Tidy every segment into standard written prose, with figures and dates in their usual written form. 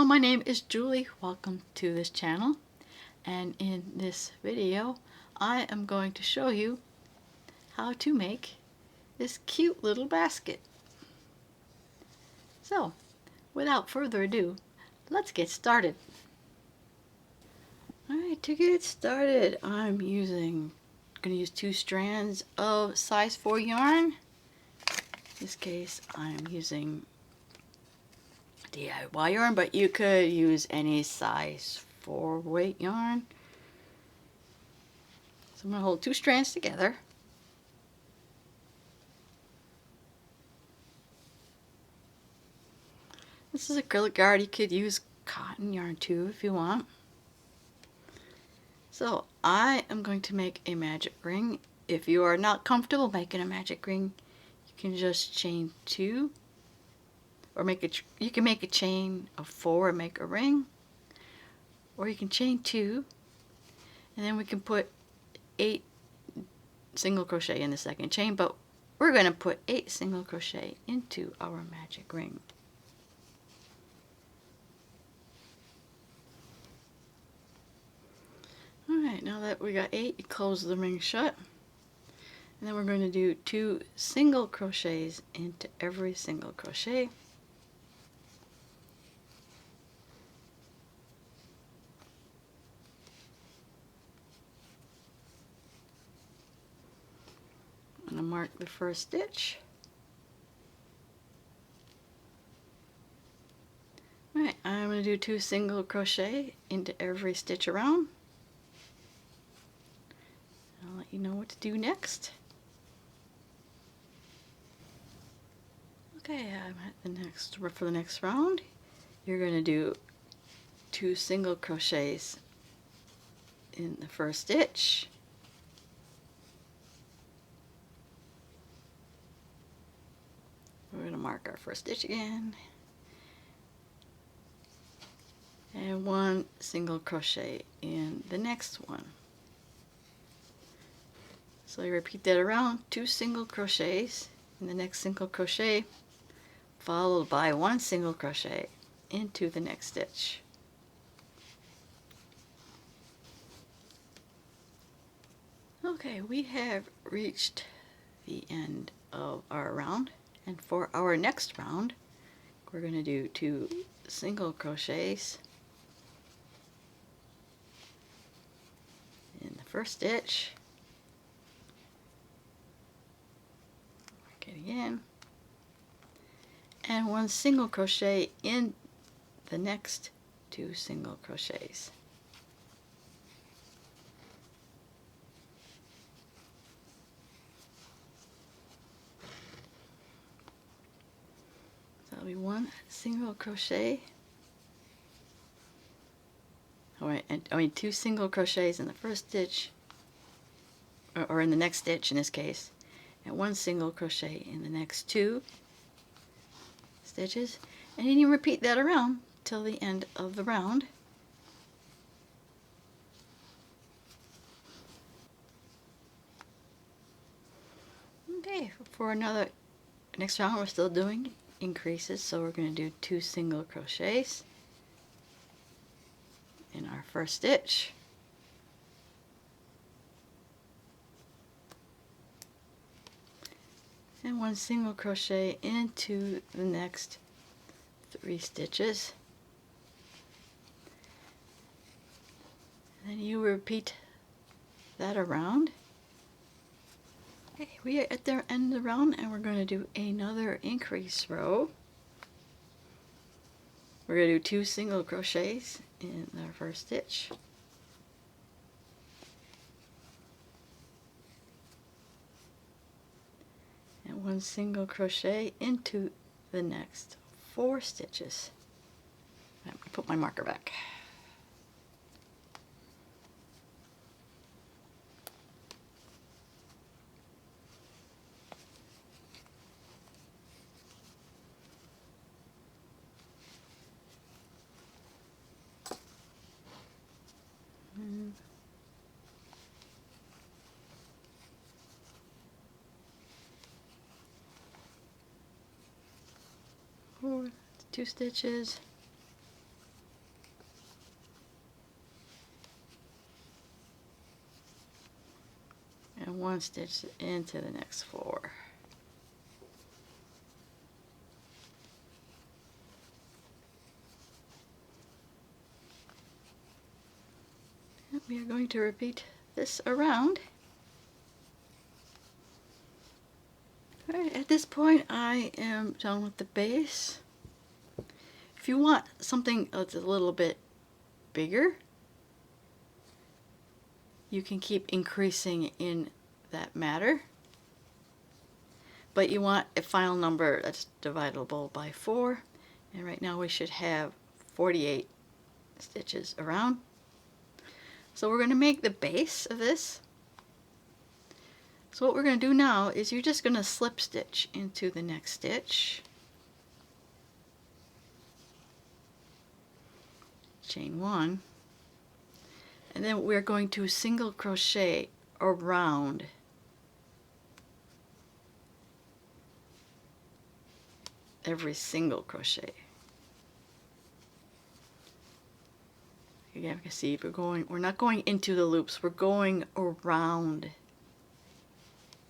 Hello, my name is Julie. Welcome to this channel, and in this video I am going to show you how to make this cute little basket. So without further ado, let's get started. Alright, to get started I'm going to use 2 strands of size 4 yarn. In this case I'm using DIY yarn, but you could use any size 4 weight yarn. So I'm going to hold 2 strands together. This is acrylic yarn. You could use cotton yarn too if you want. So I am going to make a magic ring. If you are not comfortable making a magic ring, you can just chain 2, or you can make a chain of 4 and make a ring, or you can chain 2 and then we can put 8 single crochet in the second chain, but we're going to put 8 single crochet into our magic ring. Alright, now that we got 8, you close the ring shut, and then we're going to do 2 single crochets into every single crochet. I'm going to mark the first stitch. Alright, I'm going to do 2 single crochet into every stitch around. I'll let you know what to do next. Okay, I'm at for the next round. You're going to do 2 single crochets in the first stitch. We're going to mark our first stitch again, and 1 single crochet in the next one. So you repeat that around, 2 single crochets in the next single crochet, followed by 1 single crochet into the next stitch. Okay, we have reached the end of our round, and for our next round we're going to do 2 single crochets in the first stitch. Mark it again, and 1 single crochet in the next 2 single crochets. That'll be 1 single crochet. Alright, and 2 single crochets in the first stitch, or in the next stitch in this case, and 1 single crochet in the next 2 stitches, and then you repeat that around till the end of the round. Okay, for next round we're still doing increases, so we're going to do 2 single crochets in our first stitch, and 1 single crochet into the next 3 stitches, and then you repeat that around. Okay, we are at the end of the round, and we're going to do another increase row. We're going to do 2 single crochets in our first stitch, and 1 single crochet into the next 4 stitches. I'm going to put my marker back. Forward 2 stitches, one stitch into the next 4. And we are going to repeat this around. Alright, at this point I am done with the base. If you want something that's a little bit bigger, you can keep increasing in that matter. But you want a final number that's dividable by 4. And right now we should have 48 stitches around. So we're going to make the base of this. So what we're going to do now is you're just going to slip stitch into the next stitch. Chain 1. And then we're going to single crochet around every single crochet. You can see we're not going into the loops, we're going around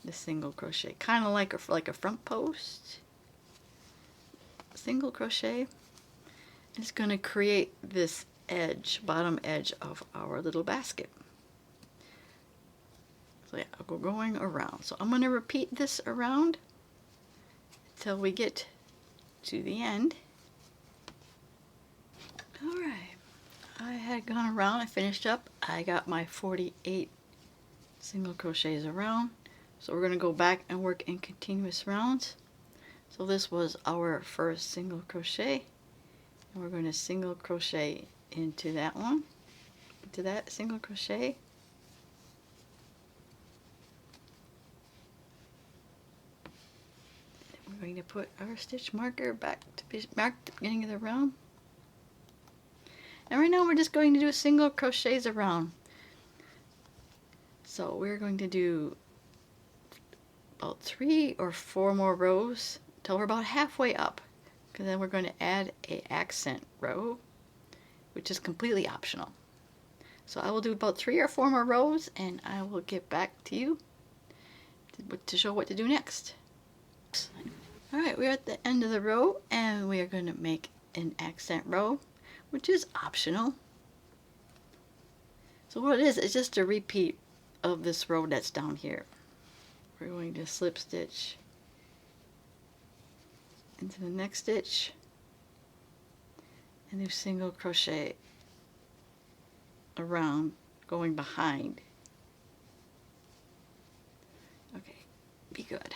the single crochet, kind of like a front post. Single crochet. It's going to create this edge, bottom edge of our little basket. So yeah, I'll go going around. So I'm going to repeat this around until we get to the end. Alright, I had gone around, I finished up, I got my 48 single crochets around. So we're going to go back and work in continuous rounds. So this was our first single crochet, and we're going to single crochet into that one, into that single crochet. And we're going to put our stitch marker back to be marked at the beginning of the round. And right now we're just going to do single crochets around. So we're going to do about 3 or 4 more rows till we're about halfway up, because then we're going to add an accent row, which is completely optional. So I will do about 3 or 4 more rows and I will get back to you to show what to do next. Alright, we're at the end of the row and we are going to make an accent row, which is optional. So what it is, it's just a repeat of this row that's down here. We're going to slip stitch into the next stitch and do single crochet around, going behind. Okay, be good.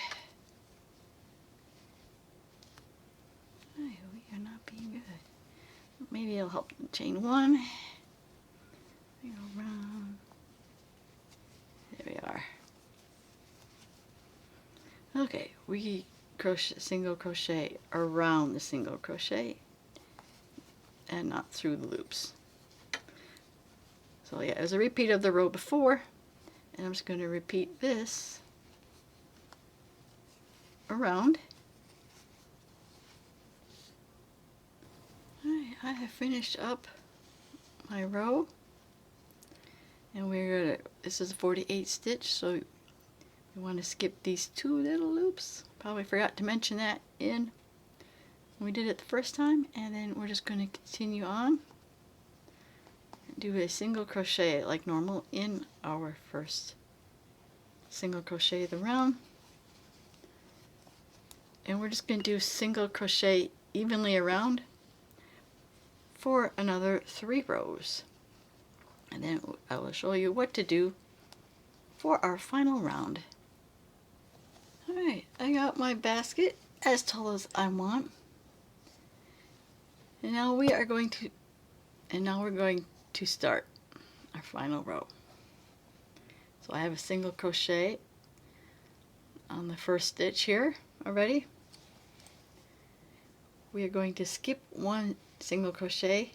We are not being good. Maybe it'll help. Chain 1. Go around. There we are. Okay, we crochet, single crochet around the single crochet and not through the loops. So yeah, it was a repeat of the row before, and I'm just going to repeat this around. Alright, I have finished up my row, and we're gonna, this is 48 stitch, so we want to skip these 2 little loops. Probably forgot to mention that when we did it the first time. And then we're just going to continue on and do a single crochet like normal in our first single crochet of the round. And we're just going to do single crochet evenly around for another 3 rows. And then I will show you what to do for our final round. Alright, I got my basket as tall as I want. And now we're going to start our final row. So I have a single crochet on the first stitch here already. We are going to skip 1 single crochet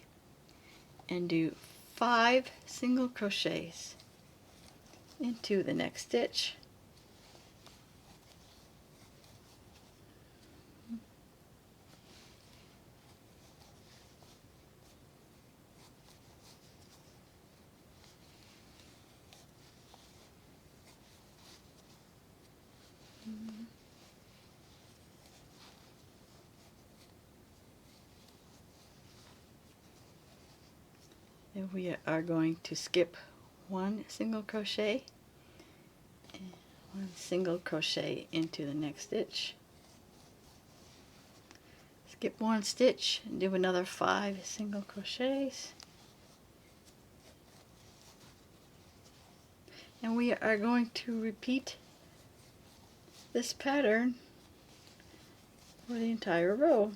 and do 5 single crochets into the next stitch. And we are going to skip one single crochet and one single crochet into the next stitch. Skip one stitch and do another 5 single crochets. And we are going to repeat this pattern for the entire row.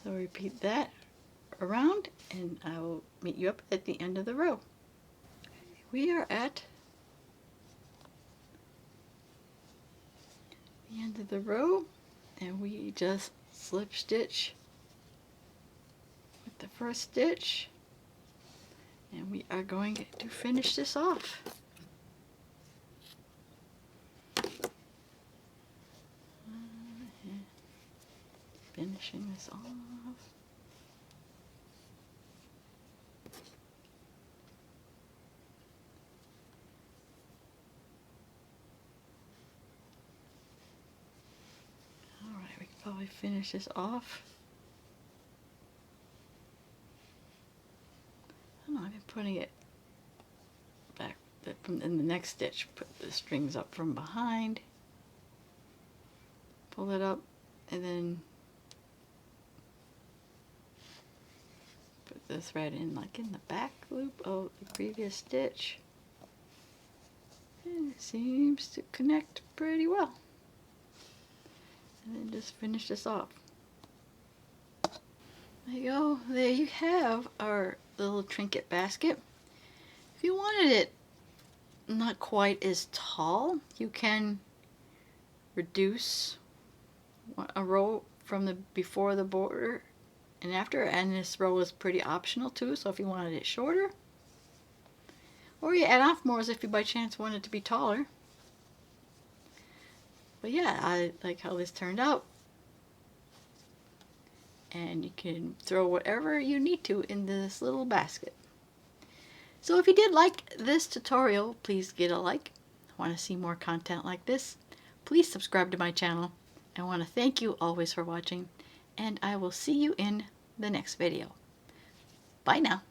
So repeat that around, and I will meet you up at the end of the row. We are at the end of the row, and we just slip stitch with the first stitch, and we are going to finish this off. Finishing this off. Alright, we can probably finish this off. I don't know, I've been putting it back from in the next stitch. Put the strings up from behind, pull it up, and then put the thread in like in the back loop of the previous stitch. And it seems to connect pretty well. And then just finish this off. There you go. There you have our little trinket basket. If you wanted it not quite as tall, you can reduce a row from the before the border and after, and this row is pretty optional too, so if you wanted it shorter, or you add off more as if you by chance wanted it to be taller. But yeah, I like how this turned out. And you can throw whatever you need to in this little basket. So if you did like this tutorial, please get a like. Want to see more content like this? Please subscribe to my channel. I want to thank you always for watching, and I will see you in the next video. Bye now.